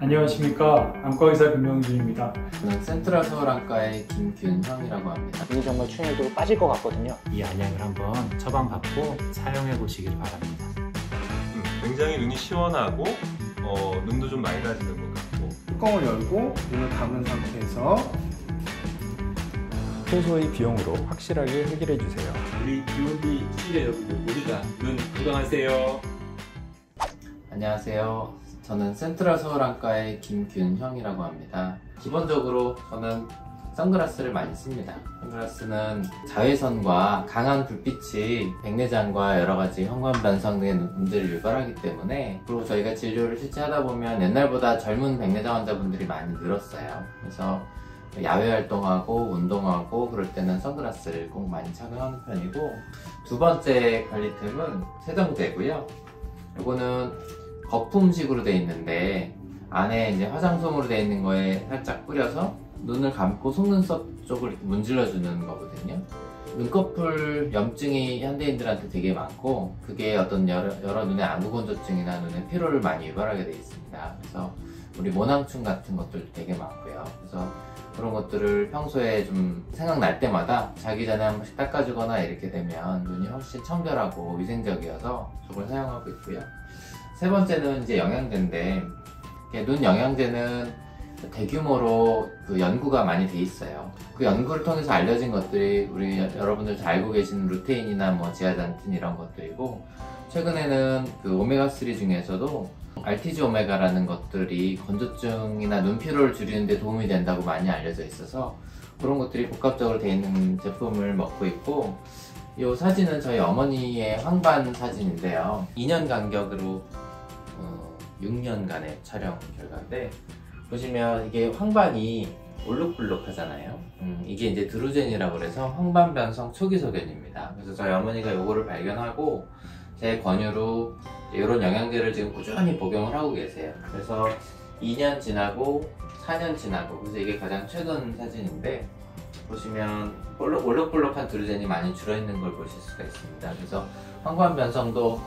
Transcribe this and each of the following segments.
안녕하십니까. 안과의사 김명준입니다. 저는 센트럴 서울안과의 김균형이라고 합니다. 눈이 정말 충혈되고 빠질 것 같거든요. 이 안약을 한번 처방받고 사용해 보시길 바랍니다. 굉장히 눈이 시원하고 눈도 좀 맑아지는 것 같고, 뚜껑을 열고 눈을 감은 상태에서 소소의 비용으로 확실하게 해결해 주세요. 우리 기운비 시대 여러분들 모두 다 눈 건강하세요. 안녕하세요. 저는 센트럴 서울안과의 김균형이라고 합니다. 기본적으로 저는 선글라스를 많이 씁니다. 선글라스는 자외선과 강한 불빛이 백내장과 여러가지 형광 변성 등의 문제를 유발하기 때문에, 그리고 저희가 진료를 실제 하다 보면 옛날보다 젊은 백내장 환자분들이 많이 늘었어요. 그래서 야외 활동하고 운동하고 그럴 때는 선글라스를 꼭 많이 착용하는 편이고, 두 번째 관리템은 세정제고요. 이거는 거품식으로 되어 있는데 안에 이제 화장솜으로 되어 있는 거에 살짝 뿌려서 눈을 감고 속눈썹 쪽을 문질러 주는 거거든요. 눈꺼풀 염증이 현대인들한테 되게 많고, 그게 어떤 여러 눈의 안구건조증이나 눈의 피로를 많이 유발하게 되어 있습니다. 그래서 우리 모낭충 같은 것들도 되게 많고요. 그래서 그런 것들을 평소에 좀 생각날 때마다 자기 전에 한 번씩 닦아주거나 이렇게 되면 눈이 훨씬 청결하고 위생적이어서 저걸 사용하고 있고요. 세 번째는 이제 영양제인데, 눈 영양제는 대규모로 그 연구가 많이 돼 있어요. 그 연구를 통해서 알려진 것들이 우리 여러분들 잘 알고 계시는 루테인이나 뭐 지아잔틴 이런 것들이고, 최근에는 그 오메가3 중에서도 RTG 오메가라는 것들이 건조증이나 눈피로를 줄이는 데 도움이 된다고 많이 알려져 있어서 그런 것들이 복합적으로 되어 있는 제품을 먹고 있고, 이 사진은 저희 어머니의 황반 사진인데요. 2년 간격으로 6년간의 촬영 결과인데, 보시면 이게 황반이 올록블록 하잖아요. 이게 이제 드루젠이라고 그래서 황반 변성 초기 소견입니다. 그래서 저희 어머니가 이거를 발견하고 제 권유로 이런 영양제를 지금 꾸준히 복용을 하고 계세요. 그래서 2년 지나고 4년 지나고, 그래서 이게 가장 최근 사진인데, 보시면 올록볼록한 드루젠이 많이 줄어있는 걸 보실 수가 있습니다. 그래서 황반 변성도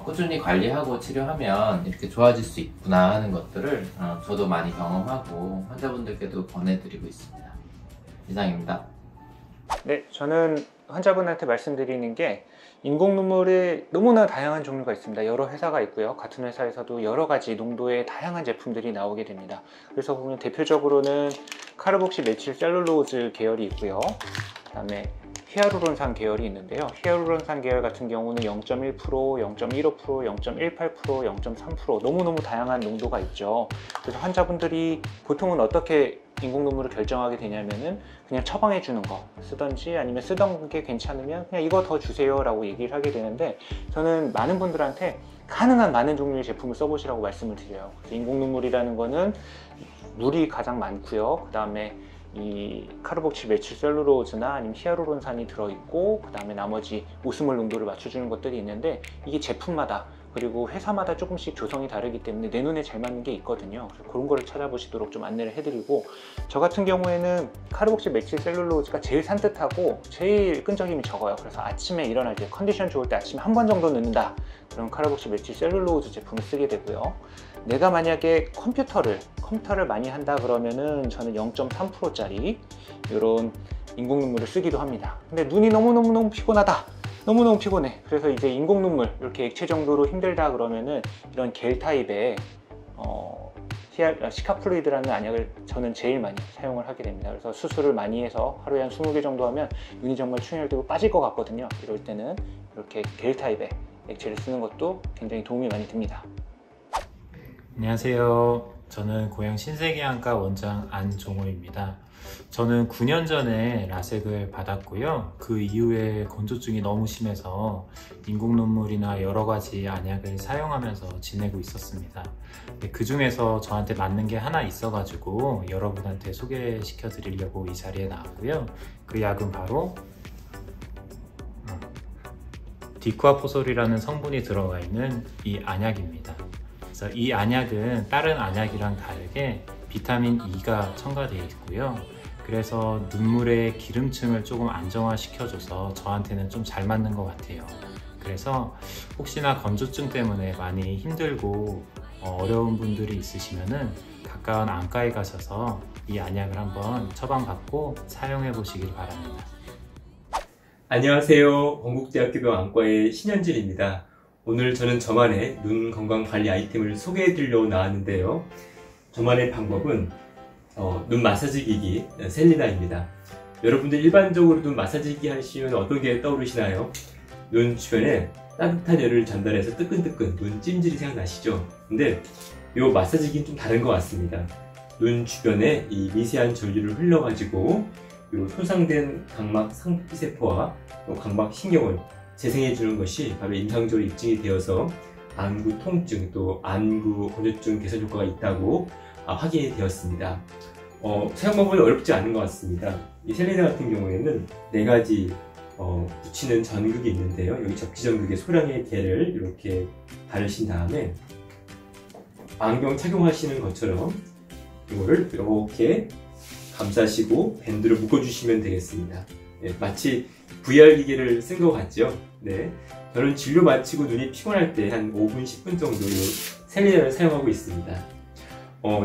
꾸준히 관리하고 치료하면 이렇게 좋아질 수 있구나 하는 것들을 저도 많이 경험하고 환자분들께도 권해드리고 있습니다. 이상입니다. 네, 저는 환자분한테 말씀드리는 게, 인공 눈물에 너무나 다양한 종류가 있습니다. 여러 회사가 있고요. 같은 회사에서도 여러 가지 농도의 다양한 제품들이 나오게 됩니다. 그래서 보면 대표적으로는 카르복시 메칠 셀룰로즈 계열이 있고요. 그 다음에 히아루론산 계열이 있는데요. 히아루론산 계열 같은 경우는 0.1%, 0.15%, 0.18%, 0.3% 너무너무 다양한 농도가 있죠. 그래서 환자분들이 보통은 어떻게 인공 눈물을 결정하게 되냐면은 그냥 처방해 주는 거 쓰던지, 아니면 쓰던 게 괜찮으면 그냥 이거 더 주세요 라고 얘기를 하게 되는데, 저는 많은 분들한테 가능한 많은 종류의 제품을 써보시라고 말씀을 드려요. 그래서 인공 눈물이라는 거는 물이 가장 많고요. 그 다음에 이 카르복시 메칠 셀룰로즈나 아니면 히아루론산이 들어있고, 그 다음에 나머지 오스몰 농도를 맞춰주는 것들이 있는데, 이게 제품마다 그리고 회사마다 조금씩 조성이 다르기 때문에 내 눈에 잘 맞는 게 있거든요. 그래서 그런 거를 찾아보시도록 좀 안내를 해드리고, 저 같은 경우에는 카르복시 메칠 셀룰로즈가 제일 산뜻하고 제일 끈적임이 적어요. 그래서 아침에 일어날 때, 컨디션 좋을 때 아침에 한 번 정도 넣는다, 그럼 카르복시 메칠 셀룰로즈 제품을 쓰게 되고요. 내가 만약에 컴퓨터를 많이 한다 그러면은 저는 0.3%짜리 이런 인공 눈물을 쓰기도 합니다. 근데 눈이 너무너무 피곤하다, 너무너무 피곤해, 그래서 이제 인공 눈물 이렇게 액체 정도로 힘들다 그러면은 이런 겔 타입의 시카플루이드라는 안약을 저는 제일 많이 사용을 하게 됩니다. 그래서 수술을 많이 해서 하루에 한 20개 정도 하면 눈이 정말 충혈되고 빠질 것 같거든요. 이럴 때는 이렇게 겔 타입의 액체를 쓰는 것도 굉장히 도움이 많이 됩니다. 안녕하세요. 저는 고양 신세계안과 원장 안종호입니다. 저는 9년 전에 라섹을 받았고요. 그 이후에 건조증이 너무 심해서 인공 눈물이나 여러 가지 안약을 사용하면서 지내고 있었습니다. 그 중에서 저한테 맞는 게 하나 있어가지고 여러분한테 소개시켜 드리려고 이 자리에 나왔고요. 그 약은 바로 디쿠아포솔이라는 성분이 들어가 있는 이 안약입니다. 그래서 이 안약은 다른 안약이랑 다르게 비타민 E가 첨가되어 있고요. 그래서 눈물의 기름층을 조금 안정화시켜줘서 저한테는 좀 잘 맞는 것 같아요. 그래서 혹시나 건조증 때문에 많이 힘들고 어려운 분들이 있으시면은 가까운 안과에 가셔서 이 안약을 한번 처방받고 사용해 보시길 바랍니다. 안녕하세요. 건국대학교병 안과의 신현진입니다. 오늘 저는 저만의 눈 건강 관리 아이템을 소개해 드리려고 나왔는데요. 저만의 방법은 눈 마사지 기기 셀리나입니다. 여러분들 일반적으로 눈 마사지 기기 하시면 어떤 게 떠오르시나요? 눈 주변에 따뜻한 열을 전달해서 뜨끈뜨끈 눈 찜질이 생각나시죠? 근데 이 마사지기는 좀 다른 것 같습니다. 눈 주변에 이 미세한 전류를 흘러가지고 이 손상된 각막 상피세포와 각막 신경을 재생해주는 것이 바로 임상적으로 입증이 되어서 안구 통증 또 안구 건조증 개선 효과가 있다고 확인이 되었습니다. 사용 방법이 어렵지 않은 것 같습니다. 이 셀리나 같은 경우에는 4가지 붙이는 전극이 있는데요. 여기 접지 전극에 소량의 개를 이렇게 바르신 다음에 안경 착용하시는 것처럼 이거를 이렇게 감싸시고 밴드로 묶어주시면 되겠습니다. 네, 마치 VR 기계를 쓴 것 같죠? 네, 저는 진료 마치고 눈이 피곤할 때 한 5분, 10분 정도 셀리나를 사용하고 있습니다.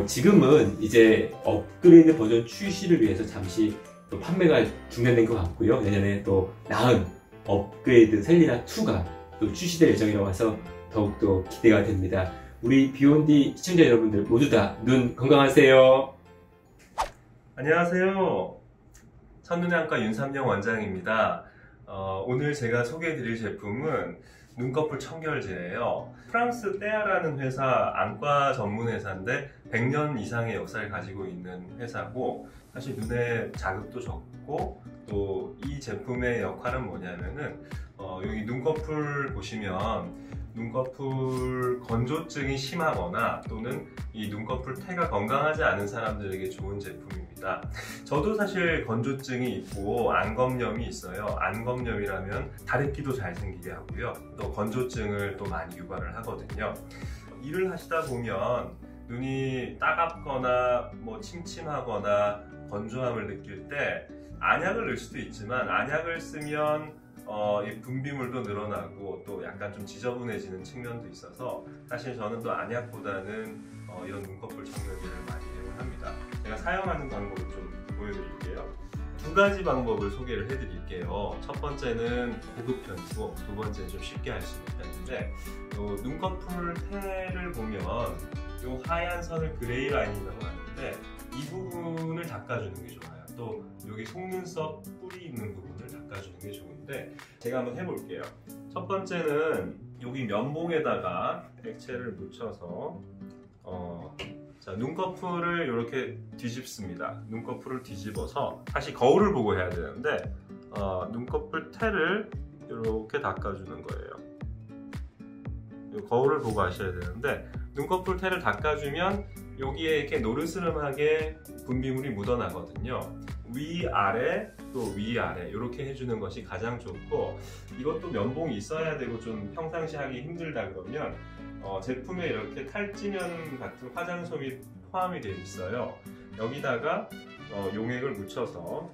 지금은 이제 업그레이드 버전 출시를 위해서 잠시 또 판매가 중단된 것 같고요. 내년에 또 나은 업그레이드 셀리나 2가 또 출시될 예정이라고 해서 더욱더 기대가 됩니다. 우리 비욘디 시청자 여러분들 모두 다 눈 건강하세요. 안녕하세요. 첫눈의 안과 윤삼영 원장입니다. 오늘 제가 소개해드릴 제품은 눈꺼풀 청결제예요. 프랑스 떼아라는 회사, 안과 전문 회사인데 100년 이상의 역사를 가지고 있는 회사고, 사실 눈에 자극도 적고 또 이 제품의 역할은 뭐냐면은 여기 눈꺼풀 보시면 눈꺼풀 건조증이 심하거나 또는 이 눈꺼풀 태가 건강하지 않은 사람들에게 좋은 제품입니다. 저도 사실 건조증이 있고 안검염이 있어요. 안검염이라면 다래끼도 잘 생기게 하고요. 또 건조증을 또 많이 유발을 하거든요. 일을 하시다 보면 눈이 따갑거나 침침하거나 건조함을 느낄 때 안약을 넣을 수도 있지만, 안약을 쓰면 이 분비물도 늘어나고 또 약간 좀 지저분해지는 측면도 있어서 사실 저는 또 안약보다는 이런 눈꺼풀 청결제를 많이 이용합니다. 제가 사용하는 방법을 좀 보여드릴게요. 2가지 방법을 소개를 해드릴게요. 첫 번째는 고급 편이고, 두 번째는 좀 쉽게 할 수 있는 편인데, 눈꺼풀 태를 보면 이 하얀 선을 그레이 라인이라고 하는데 이 부분을 닦아주는 게 좋아요. 또 여기 속눈썹 뿌리 있는 부분을 닦아주는 게 좋은데, 제가 한번 해볼게요. 첫 번째는 여기 면봉에다가 액체를 묻혀서 자, 눈꺼풀을 이렇게 뒤집습니다. 눈꺼풀을 뒤집어서 다시 거울을 보고 해야 되는데 눈꺼풀 태를 이렇게 닦아주는 거예요. 거울을 보고 하셔야 되는데, 눈꺼풀 태를 닦아주면 여기에 이렇게 노르스름하게 분비물이 묻어나거든요. 위아래 또 위아래 이렇게 해주는 것이 가장 좋고, 이것도 면봉이 있어야 되고 좀 평상시 하기 힘들다 그러면 제품에 이렇게 탈지면 같은 화장솜이 포함이 되어 있어요. 여기다가 용액을 묻혀서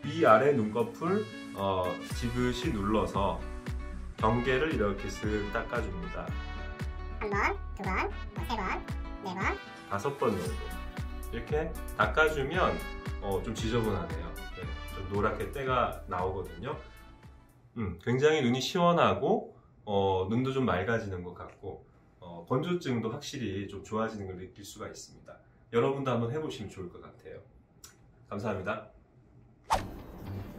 위아래 눈꺼풀 지그시 눌러서 경계를 이렇게 쓱 닦아줍니다. 1번, 2번, 3번, 4번, 5번 정도 이렇게 닦아주면 좀 지저분하네요. 네, 좀 노랗게 때가 나오거든요. 굉장히 눈이 시원하고 눈도 좀 맑아지는 것 같고 건조증도 확실히 좀 좋아지는 걸 느낄 수가 있습니다. 여러분도 한번 해보시면 좋을 것 같아요. 감사합니다.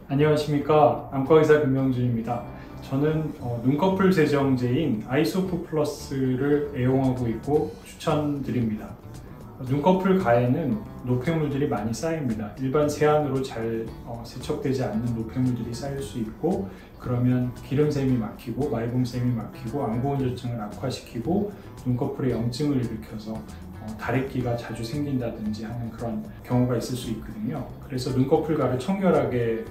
안녕하십니까. 안과의사 김명준입니다. 저는 눈꺼풀 세정제인 아이소프 플러스를 애용하고 있고 추천드립니다. 눈꺼풀 가에는 노폐물들이 많이 쌓입니다. 일반 세안으로 잘 세척되지 않는 노폐물들이 쌓일 수 있고, 그러면 기름샘이 막히고 말봄샘이 막히고 안구건조증을 악화시키고 눈꺼풀에 염증을 일으켜서 다래끼가 자주 생긴다든지 하는 그런 경우가 있을 수 있거든요. 그래서 눈꺼풀 가를 청결하게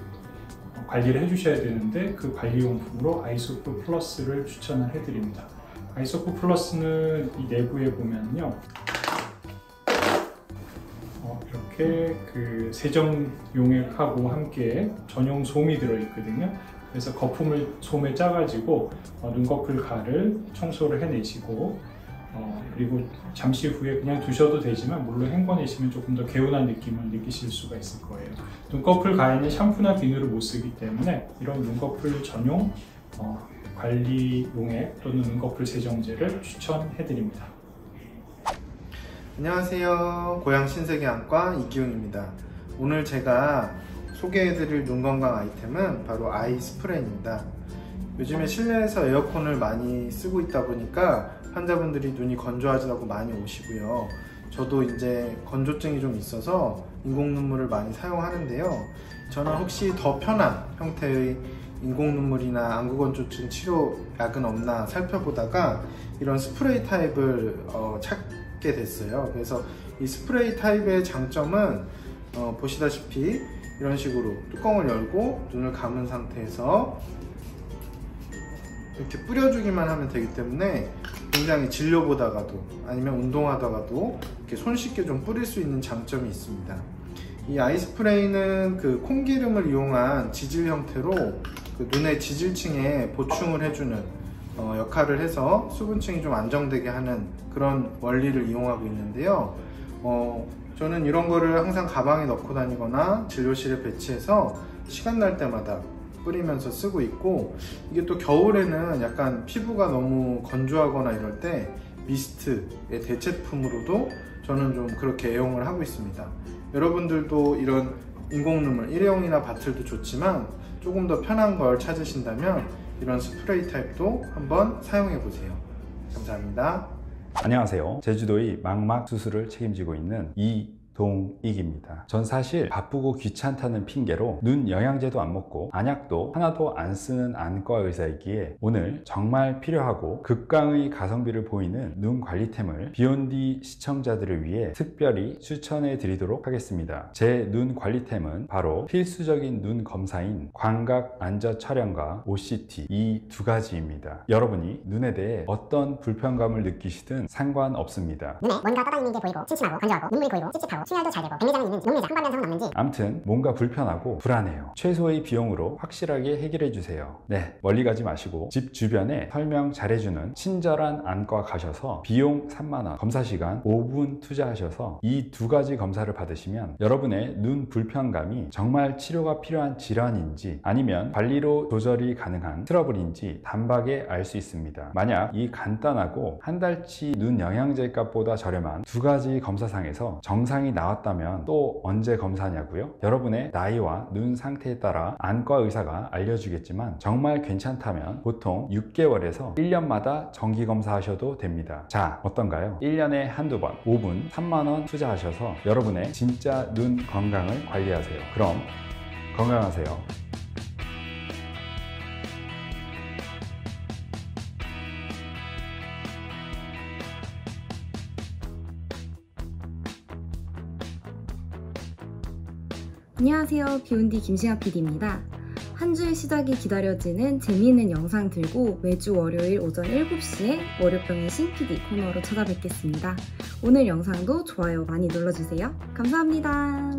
관리를 해주셔야 되는데, 그 관리용품으로 아이소프 플러스를 추천을 해드립니다. 아이소프 플러스는 이 내부에 보면요, 이렇게 그 세정 용액하고 함께 전용 솜이 들어있거든요. 그래서 거품을 솜에 짜가지고 눈꺼풀 가를 청소를 해내시고, 그리고 잠시 후에 그냥 두셔도 되지만 물로 헹궈내시면 조금 더 개운한 느낌을 느끼실 수가 있을 거예요. 눈꺼풀 가에는 샴푸나 비누를 못 쓰기 때문에 이런 눈꺼풀 전용 관리용액 또는 눈꺼풀 세정제를 추천해드립니다. 안녕하세요. 고양 신세계안과 이기훈입니다. 오늘 제가 소개해드릴 눈 건강 아이템은 바로 아이 스프레이입니다. 요즘에 실내에서 에어컨을 많이 쓰고 있다 보니까 환자분들이 눈이 건조하다고 많이 오시고요. 저도 이제 건조증이 좀 있어서 인공눈물을 많이 사용하는데요. 저는 혹시 더 편한 형태의 인공눈물이나 안구건조증 치료약은 없나 살펴보다가 이런 스프레이 타입을 찾게 됐어요. 그래서 이 스프레이 타입의 장점은 보시다시피 이런 식으로 뚜껑을 열고 눈을 감은 상태에서 이렇게 뿌려주기만 하면 되기 때문에 굉장히 진료보다가도 아니면 운동하다가도 이렇게 손쉽게 좀 뿌릴 수 있는 장점이 있습니다. 이 아이 스프레이는 그 콩기름을 이용한 지질 형태로 그 눈의 지질층에 보충을 해주는 역할을 해서 수분층이 좀 안정되게 하는 그런 원리를 이용하고 있는데요. 저는 이런 거를 항상 가방에 넣고 다니거나 진료실에 배치해서 시간 날 때마다 뿌리면서 쓰고 있고, 이게 또 겨울에는 약간 피부가 너무 건조하거나 이럴 때 미스트의 대체품으로도 저는 좀 그렇게 애용을 하고 있습니다. 여러분들도 이런 인공눈물, 일회용이나 바틀도 좋지만 조금 더 편한 걸 찾으신다면 이런 스프레이 타입도 한번 사용해 보세요. 감사합니다. 안녕하세요. 제주도의 망막 수술을 책임지고 있는 이동익입니다. 전 사실 바쁘고 귀찮다는 핑계로 눈 영양제도 안 먹고 안약도 하나도 안 쓰는 안과 의사이기에 오늘 정말 필요하고 극강의 가성비를 보이는 눈 관리템을 비욘디 시청자들을 위해 특별히 추천해 드리도록 하겠습니다. 제 눈 관리템은 바로 필수적인 눈 검사인 광각 안저 촬영과 OCT 이 두 가지입니다. 여러분이 눈에 대해 어떤 불편감을 느끼시든 상관없습니다. 눈에 뭔가 떠다니는 게 보이고 침침하고 건조하고 눈물이 고이고 찝찝하고 충혈도 잘 되고 백내장이 있는지 녹내장 한반 현상은 없는지 암튼 뭔가 불편하고 불안해요. 최소의 비용으로 확실하게 해결해 주세요. 네, 멀리 가지 마시고 집 주변에 설명 잘해주는 친절한 안과 가셔서 비용 3만원, 검사 시간 5분 투자하셔서 이 두 가지 검사를 받으시면 여러분의 눈 불편감이 정말 치료가 필요한 질환인지 아니면 관리로 조절이 가능한 트러블인지 단박에 알 수 있습니다. 만약 이 간단하고 한 달치 눈 영양제 값보다 저렴한 두 가지 검사상에서 정상이 나왔다면 또 언제 검사냐고요? 여러분의 나이와 눈 상태에 따라 안과 의사가 알려주겠지만 정말 괜찮다면 보통 6개월에서 1년마다 정기검사 하셔도 됩니다. 자, 어떤가요? 1년에 한두 번 5분 3만원 투자하셔서 여러분의 진짜 눈 건강을 관리하세요. 그럼 건강하세요. 안녕하세요. 비욘디 김시아 PD입니다. 한 주의 시작이 기다려지는 재미있는 영상 들고 매주 월요일 오전 7시에 월요병의 신PD 코너로 찾아뵙겠습니다. 오늘 영상도 좋아요 많이 눌러주세요. 감사합니다.